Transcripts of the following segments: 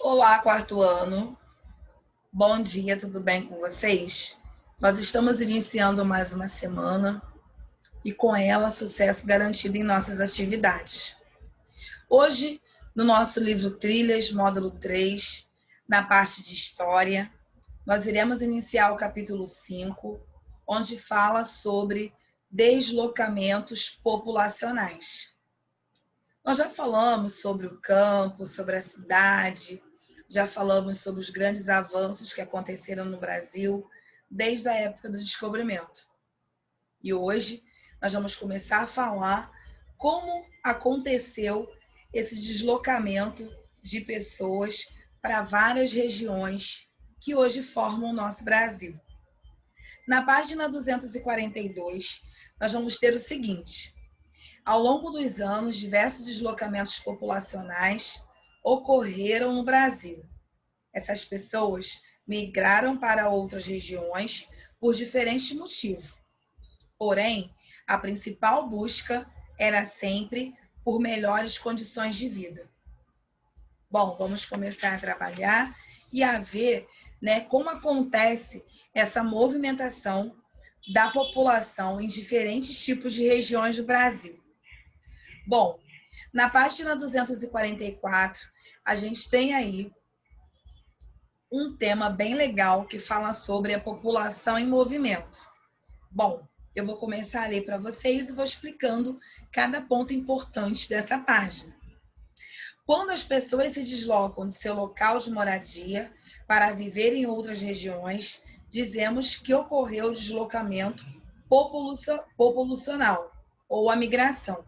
Olá, quarto ano. Bom dia, tudo bem com vocês? Nós estamos iniciando mais uma semana e com ela sucesso garantido em nossas atividades. Hoje, no nosso livro Trilhas, módulo 3, na parte de História, nós iremos iniciar o capítulo 5, onde fala sobre deslocamentos populacionais. Nós já falamos sobre o campo, sobre a cidade, já falamos sobre os grandes avanços que aconteceram no Brasil desde a época do descobrimento. E hoje nós vamos começar a falar como aconteceu esse deslocamento de pessoas para várias regiões que hoje formam o nosso Brasil. Na página 242, nós vamos ter o seguinte: ao longo dos anos, diversos deslocamentos populacionais ocorreram no Brasil. Essas pessoas migraram para outras regiões por diferentes motivos. Porém, a principal busca era sempre por melhores condições de vida. Bom, vamos começar a trabalhar e a ver, como acontece essa movimentação da população em diferentes tipos de regiões do Brasil. Bom, na página 244, a gente tem aí um tema bem legal que fala sobre a população em movimento. Bom, eu vou começar a ler para vocês e vou explicando cada ponto importante dessa página. Quando as pessoas se deslocam de seu local de moradia para viver em outras regiões, dizemos que ocorreu o deslocamento populacional ou a migração.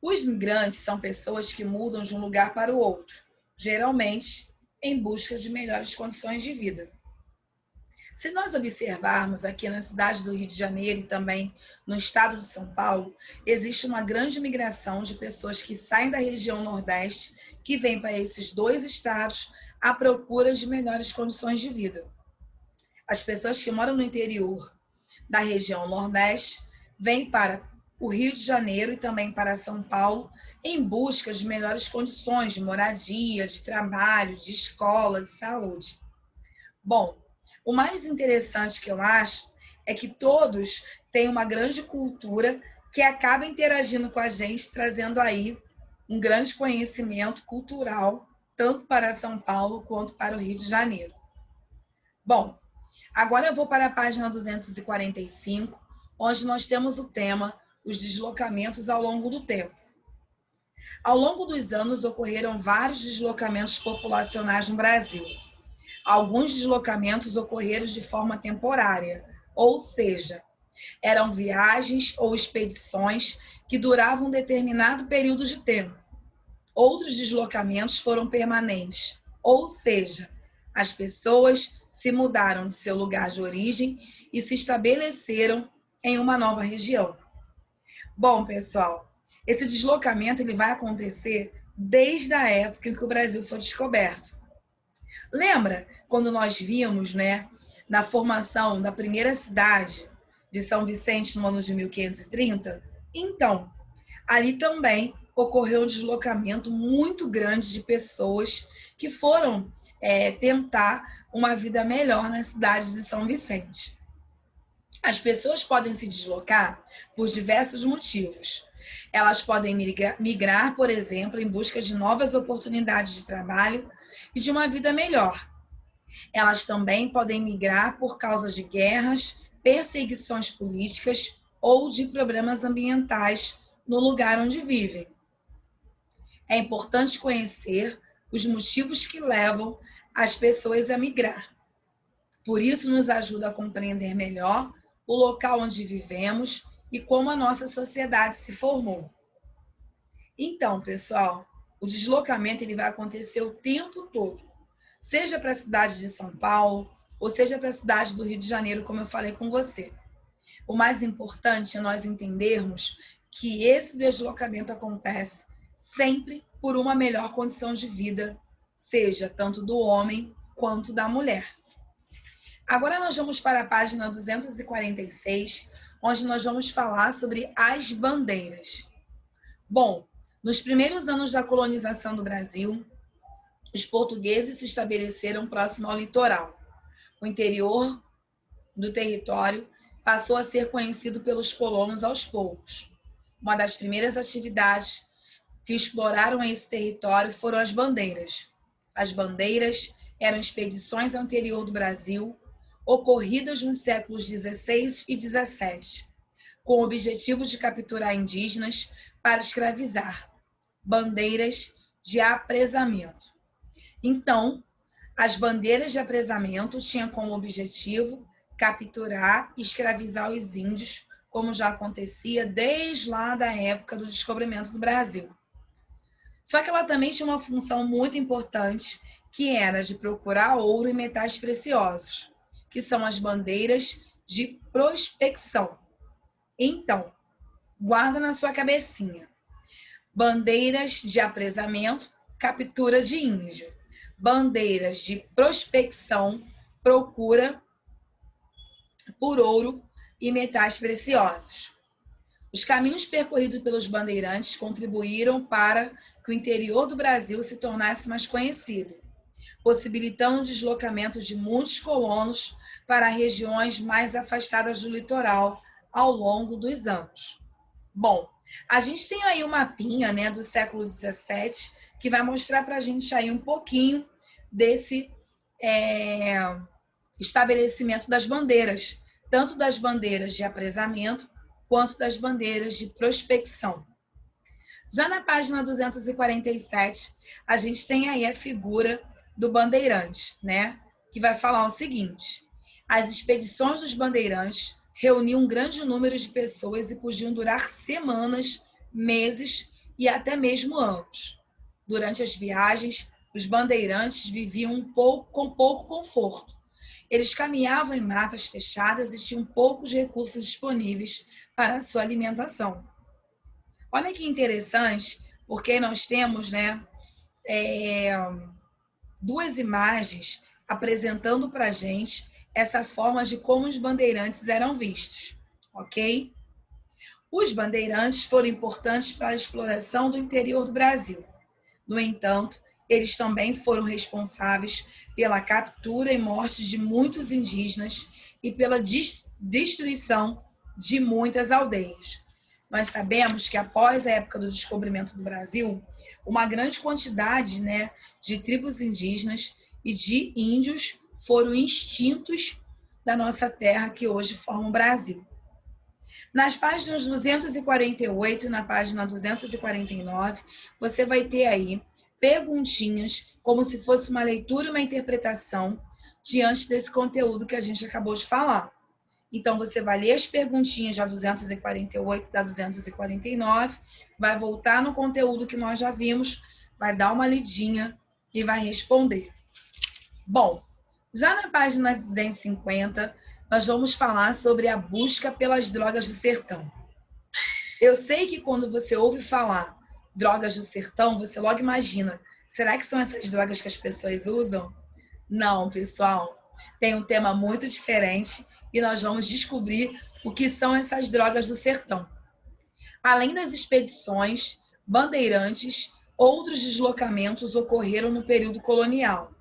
Os migrantes são pessoas que mudam de um lugar para o outro, geralmente em busca de melhores condições de vida. Se nós observarmos aqui na cidade do Rio de Janeiro e também no estado de São Paulo, existe uma grande migração de pessoas que saem da região Nordeste, que vêm para esses dois estados à procura de melhores condições de vida. As pessoas que moram no interior da região Nordeste vêm para o Rio de Janeiro e também para São Paulo em busca de melhores condições de moradia, de trabalho, de escola, de saúde. Bom, o mais interessante que eu acho é que todos têm uma grande cultura que acaba interagindo com a gente, trazendo aí um grande conhecimento cultural, tanto para São Paulo quanto para o Rio de Janeiro. Bom, agora eu vou para a página 245, onde nós temos o tema os deslocamentos ao longo do tempo. Ao longo dos anos, ocorreram vários deslocamentos populacionais no Brasil. Alguns deslocamentos ocorreram de forma temporária, ou seja, eram viagens ou expedições que duravam um determinado período de tempo. Outros deslocamentos foram permanentes, ou seja, as pessoas se mudaram de seu lugar de origem e se estabeleceram em uma nova região. Bom, pessoal, esse deslocamento ele vai acontecer desde a época em que o Brasil foi descoberto. Lembra quando nós vimos, na formação da primeira cidade de São Vicente no ano de 1530? Então, ali também ocorreu um deslocamento muito grande de pessoas que foram tentar uma vida melhor na cidade de São Vicente. As pessoas podem se deslocar por diversos motivos. Elas podem migrar, por exemplo, em busca de novas oportunidades de trabalho e de uma vida melhor. Elas também podem migrar por causa de guerras, perseguições políticas ou de problemas ambientais no lugar onde vivem. É importante conhecer os motivos que levam as pessoas a migrar. Por isso, nos ajuda a compreender melhor o local onde vivemos e como a nossa sociedade se formou. Então, pessoal, o deslocamento ele vai acontecer o tempo todo, seja para a cidade de São Paulo, ou seja para a cidade do Rio de Janeiro, como eu falei com você. O mais importante é nós entendermos que esse deslocamento acontece sempre por uma melhor condição de vida, seja tanto do homem quanto da mulher. Agora nós vamos para a página 246, onde nós vamos falar sobre as bandeiras. Bom, nos primeiros anos da colonização do Brasil, os portugueses se estabeleceram próximo ao litoral. O interior do território passou a ser conhecido pelos colonos aos poucos. Uma das primeiras atividades que exploraram esse território foram as bandeiras. As bandeiras eram expedições ao interior do Brasil, ocorridas nos séculos XVI e XVII, com o objetivo de capturar indígenas para escravizar, bandeiras de apresamento. Então, as bandeiras de apresamento tinham como objetivo capturar e escravizar os índios, como já acontecia desde lá da época do descobrimento do Brasil. Só que ela também tinha uma função muito importante, que era de procurar ouro e metais preciosos, que são as bandeiras de prospecção. Então, guarda na sua cabecinha. Bandeiras de apresamento, captura de índio. Bandeiras de prospecção, procura por ouro e metais preciosos. Os caminhos percorridos pelos bandeirantes contribuíram para que o interior do Brasil se tornasse mais conhecido, possibilitando o deslocamento de muitos colonos para regiões mais afastadas do litoral ao longo dos anos. Bom, a gente tem aí um mapinha, né, do século XVII que vai mostrar para a gente aí um pouquinho desse estabelecimento das bandeiras, tanto das bandeiras de apresamento quanto das bandeiras de prospecção. Já na página 247, a gente tem aí a figura do bandeirante, né? Que vai falar o seguinte: as expedições dos bandeirantes reuniam um grande número de pessoas e podiam durar semanas, meses e até mesmo anos. Durante as viagens, os bandeirantes viviam com pouco conforto. Eles caminhavam em matas fechadas e tinham poucos recursos disponíveis para a sua alimentação. Olha que interessante, porque nós temos, né, duas imagens apresentando para a gente essa forma de como os bandeirantes eram vistos, ok? Os bandeirantes foram importantes para a exploração do interior do Brasil. No entanto, eles também foram responsáveis pela captura e morte de muitos indígenas e pela destruição de muitas aldeias. Nós sabemos que após a época do descobrimento do Brasil, uma grande quantidade, né, de tribos indígenas e de índios foram extintos da nossa terra, que hoje forma o Brasil. Nas páginas 248 e na página 249, você vai ter aí perguntinhas, como se fosse uma leitura e uma interpretação diante desse conteúdo que a gente acabou de falar. Então, você vai ler as perguntinhas da 248 e da 249, vai voltar no conteúdo que nós já vimos, vai dar uma lidinha e vai responder. Bom, já na página 250, nós vamos falar sobre a busca pelas drogas do sertão. Eu sei que quando você ouve falar drogas do sertão, você logo imagina, será que são essas drogas que as pessoas usam? Não, pessoal, tem um tema muito diferente e nós vamos descobrir o que são essas drogas do sertão. Além das expedições, bandeirantes, outros deslocamentos ocorreram no período colonial.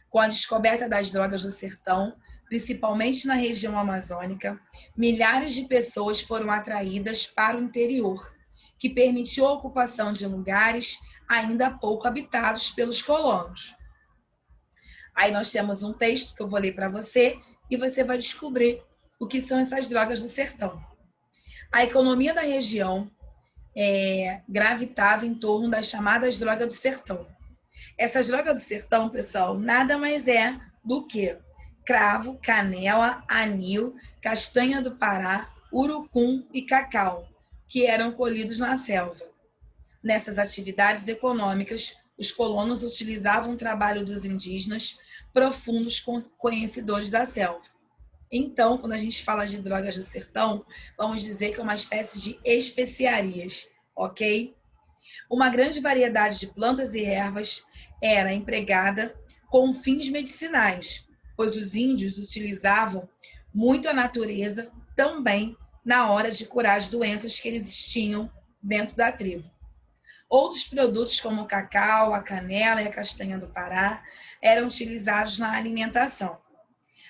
Com a descoberta das drogas do sertão, principalmente na região amazônica, milhares de pessoas foram atraídas para o interior, que permitiu a ocupação de lugares ainda pouco habitados pelos colonos. Aí nós temos um texto que eu vou ler para você e você vai descobrir o que são essas drogas do sertão. A economia da região gravitava em torno das chamadas drogas do sertão. Essas drogas do sertão, pessoal, nada mais é do que cravo, canela, anil, castanha do Pará, urucum e cacau, que eram colhidos na selva. Nessas atividades econômicas, os colonos utilizavam o trabalho dos indígenas, profundos conhecedores da selva. Então, quando a gente fala de drogas do sertão, vamos dizer que é uma espécie de especiarias, ok? Uma grande variedade de plantas e ervas era empregada com fins medicinais, pois os índios utilizavam muito a natureza também na hora de curar as doenças que eles tinham dentro da tribo. Outros produtos, como o cacau, a canela e a castanha do Pará, eram utilizados na alimentação.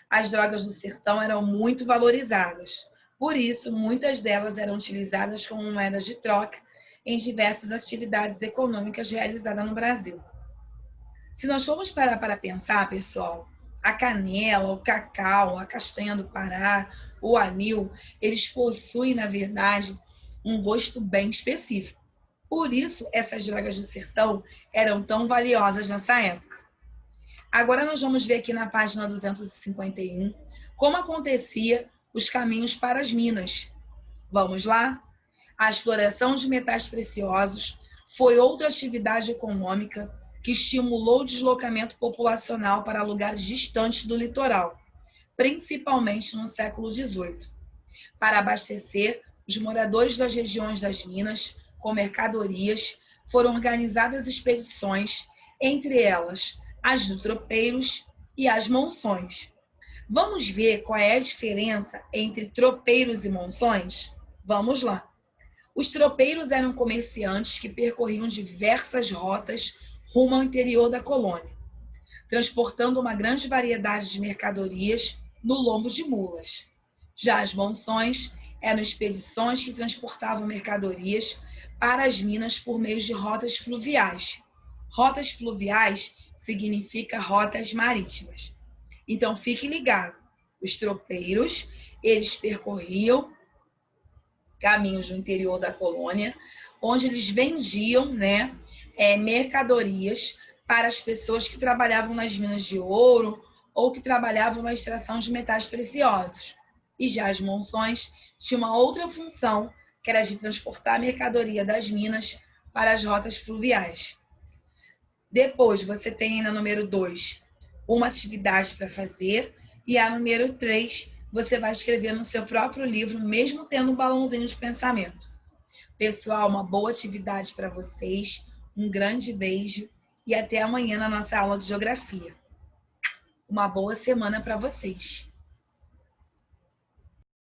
As drogas do sertão eram muito valorizadas. Por isso, muitas delas eram utilizadas como moeda de troca em diversas atividades econômicas realizadas no Brasil. Se nós formos parar para pensar, pessoal, a canela, o cacau, a castanha do Pará, o anil, eles possuem, na verdade, um gosto bem específico. Por isso, essas drogas do sertão eram tão valiosas nessa época. Agora nós vamos ver aqui na página 251 como acontecia os caminhos para as minas. Vamos lá? A exploração de metais preciosos foi outra atividade econômica que estimulou o deslocamento populacional para lugares distantes do litoral, principalmente no século XVIII. Para abastecer os moradores das regiões das minas com mercadorias, foram organizadas expedições, entre elas as do tropeiros e as monções. Vamos ver qual é a diferença entre tropeiros e monções? Vamos lá. Os tropeiros eram comerciantes que percorriam diversas rotas rumo ao interior da colônia, transportando uma grande variedade de mercadorias no lombo de mulas. Já as monções eram expedições que transportavam mercadorias para as minas por meio de rotas fluviais. Rotas fluviais significa rotas marítimas. Então, fique ligado. Os tropeiros, eles percorriam caminhos do interior da colônia, onde eles vendiam, mercadorias para as pessoas que trabalhavam nas minas de ouro ou que trabalhavam na extração de metais preciosos. E já as monções tinham uma outra função, que era de transportar a mercadoria das minas para as rotas fluviais. Depois, você tem na número 2 uma atividade para fazer, e a número 3 você vai escrever no seu próprio livro, mesmo tendo um balãozinho de pensamento. Pessoal, uma boa atividade para vocês, um grande beijo e até amanhã na nossa aula de geografia. Uma boa semana para vocês.